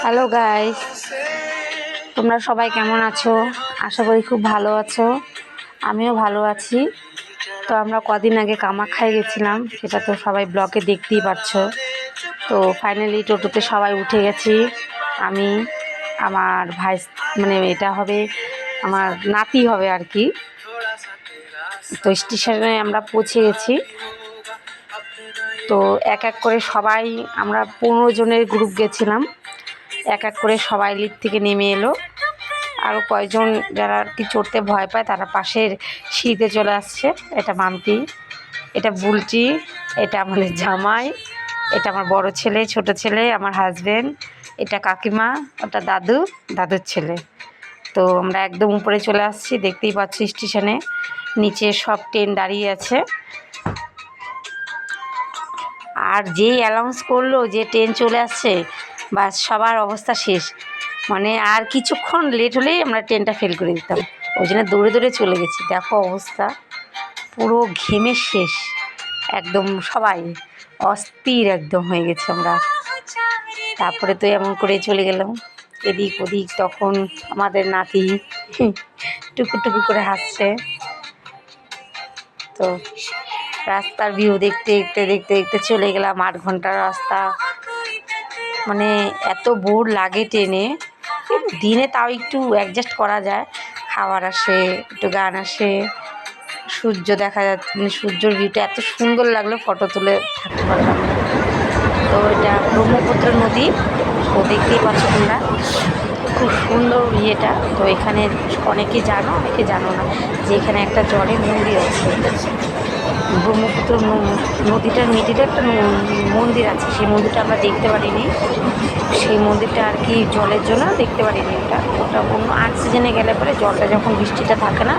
Hello guys, তোমরা সবাই কেমন আছো? আশা করি খুব ভালো আছো। আমিও ভালো আছি। তো আমরা কদিন আগে কামাখ্যায় গেছিলাম, সেটা তো সবাই ব্লগে দেখতেই পাচ্ছ। তো ফাইনালি টোটোতে সবাই উঠে গেছি। আমি, আমার ভাই, মানে এটা হবে আমার নাতি হবে আর কি। তো স্টেশনে আমরা পৌঁছে গেছি। তো এক এক করে সবাই, আমরা 15 জনের গ্রুপ গেছিলাম। এক এক করে সবাই লিফট থেকে নেমে এলো। আরও কয়েকজন যারা আর কি চড়তে ভয় পায় তারা পাশের সিঁড়িতে চলে আসছে। এটা মাম্পি, এটা বুলটি, এটা আমাদের জামাই, এটা আমার বড় ছেলে, ছোট ছেলে, আমার হাজবেন্ড, এটা কাকিমা, ওটা দাদু, দাদুর ছেলে। তো আমরা একদম উপরে চলে আসছি, দেখতেই পাচ্ছি স্টেশনে নিচে সব ট্রেন দাঁড়িয়ে আছে। আর যেই অ্যানাউন্স করলো যে ট্রেন চলে আসছে, বাস সবার অবস্থা শেষ। মানে আর কিছুক্ষণ লেট হলেই আমরা ট্রেনটা ফেল করে দিতাম। ওই জন্য দৌড়ে দৌড়ে চলে গেছি। দেখো অবস্থা, পুরো ঘেমে শেষ একদম, সবাই অস্থির একদম হয়ে গেছে আমরা। তারপরে তো এমন করে চলে গেলাম এদিক ওদিক। তখন আমাদের নাতি টুকু টুকু করে হাসছে। তো রাস্তার ভিউ দেখতে দেখতে দেখতে দেখতে চলে গেলাম। 8 ঘন্টার রাস্তা, মানে এত বোর লাগে ট্রেনে। দিনে তাও একটু অ্যাডজাস্ট করা যায়, খাবার আসে, একটু গান আসে, সূর্য দেখা যাচ্ছে, মানে সূর্যের ভিউটা এত সুন্দর লাগলো, ফটো তুলে থাকতে পারলাম না। তো এটা ব্রহ্মপুত্র নদী, তো দেখতেই পাচ্ছ তোমরা, খুব সুন্দর ইয়েটা। তো এখানে অনেকে জানো, অনেকে জানো না যে এখানে একটা জলের মন্দির আছে। ব্রহ্মপুত্র নদীটার মিডিলে একটা মন্দির আছে। সেই মন্দিরটা আমরা দেখতে পারিনি। সেই মন্দিরটা আর কি জলের জন্য দেখতে পারিনি। ওটা অন্য আনসিজনে গেলে পরে, জলটা যখন বৃষ্টিটা থাকে না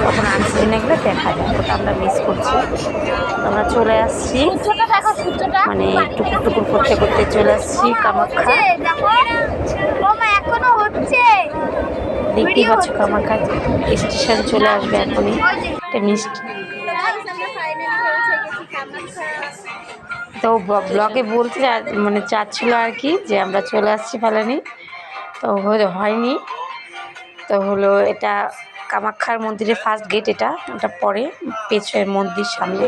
তখন আনসিজনে গেলে দেখা যায়। ওটা আমরা মিস করছি। আমরা চলে আসছি, মানে টুকুর টুকুর করতে করতে চলে আসছি কামাখ্যা। দেখতেই পাচ্ছ কামাখ্যা স্টেশন চলে আসবে এখনই। একটা মিষ্টি তো ব্লগে বলতে মানে চাচ্ছিল আর কি যে আমরা চলে আসছি ফেলানি, তো হয়নি। তো হলো এটা কামাখ্যার মন্দিরের ফার্স্ট গেট, এটা পরে পেছনে মন্দির সামনে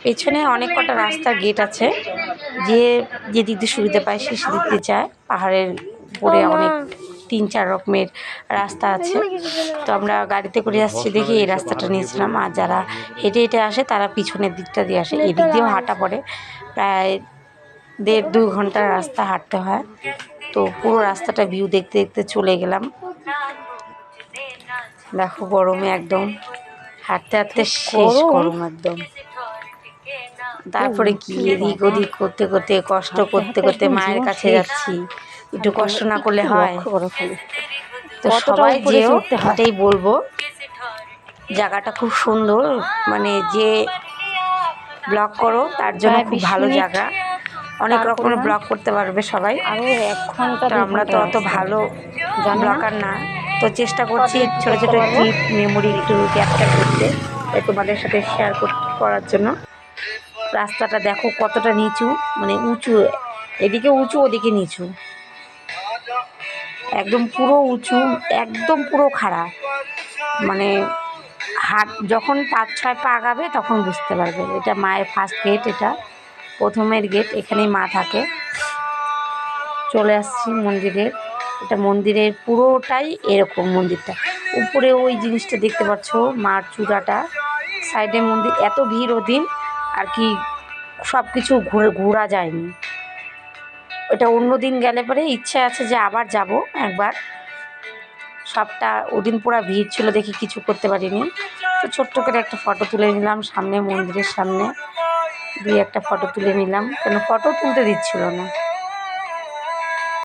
পেছনে অনেক কটা রাস্তার গেট আছে। যে দিক দিয়ে সুবিধা পায় সে সেদিক দিয়ে যায়। পাহাড়ের উপরে অনেক 3-4 রকমের রাস্তা আছে। তো আমরা গাড়িতে করে আসছি দেখি এই রাস্তাটা নিয়েছিলাম। আর যারা হেঁটে হেঁটে আসে তারা পিছনের দিকটা দিয়ে আসে। এদিক দিয়েও হাঁটা পড়ে, প্রায় 1.5-2 ঘন্টার রাস্তা হাঁটতে হয়। তো পুরো রাস্তাটা ভিউ দেখতে দেখতে চলে গেলাম। দেখো গরমে একদম হাঁটতে হাঁটতে শেষ, গরম একদম। তারপরে কি এদিক ওদিক করতে করতে, কষ্ট করতে করতে মায়ের কাছে যাচ্ছি। একটু কষ্ট না করলে হয়? তো সবাই যেও, এটাই বলবো। জায়গাটা খুব সুন্দর, মানে যে ব্লগ করো তার জন্য খুব ভালো জায়গা। অনেক রকমের ব্লগ করতে পারবে সবাই। তো আমরা তো অত ভালো ব্লগার না, তো চেষ্টা করছি ছোট ছোট ক্লিপ, মেমোরি একটু ক্যাপচার করতে, তোমাদের সাথে শেয়ার করার জন্য। রাস্তাটা দেখো কতটা নিচু, মানে উঁচু, এদিকে উঁচু ওদিকে নিচু, একদম পুরো উঁচু, একদম পুরো খাড়া। মানে যখন 5-6 পা আগাবে তখন বুঝতে পারবে। এটা মায়ের ফার্স্ট গেট, এটা প্রথমের গেট, এখানেই মা থাকে। চলে আসছি মন্দিরের, এটা মন্দিরের পুরোটাই এরকম। মন্দিরটা উপরে ওই জিনিসটা দেখতে পাচ্ছ, মার চূড়াটা, সাইডে মন্দির। এত ভিড় ওদিন আর কি, সব কিছু ঘোরা যায়নি। ওটা অন্য দিন গেলে পরে ইচ্ছে আছে যে আবার যাব একবার। সবটা ওদিন পুরো ভিড় ছিল দেখি কিছু করতে পারিনি। তো ছোট্ট করে একটা ফটো তুলে নিলাম সামনে, মন্দিরের সামনে 2-1টা ফটো তুলে নিলাম, কেন ফটো তুলতে দিচ্ছিল না।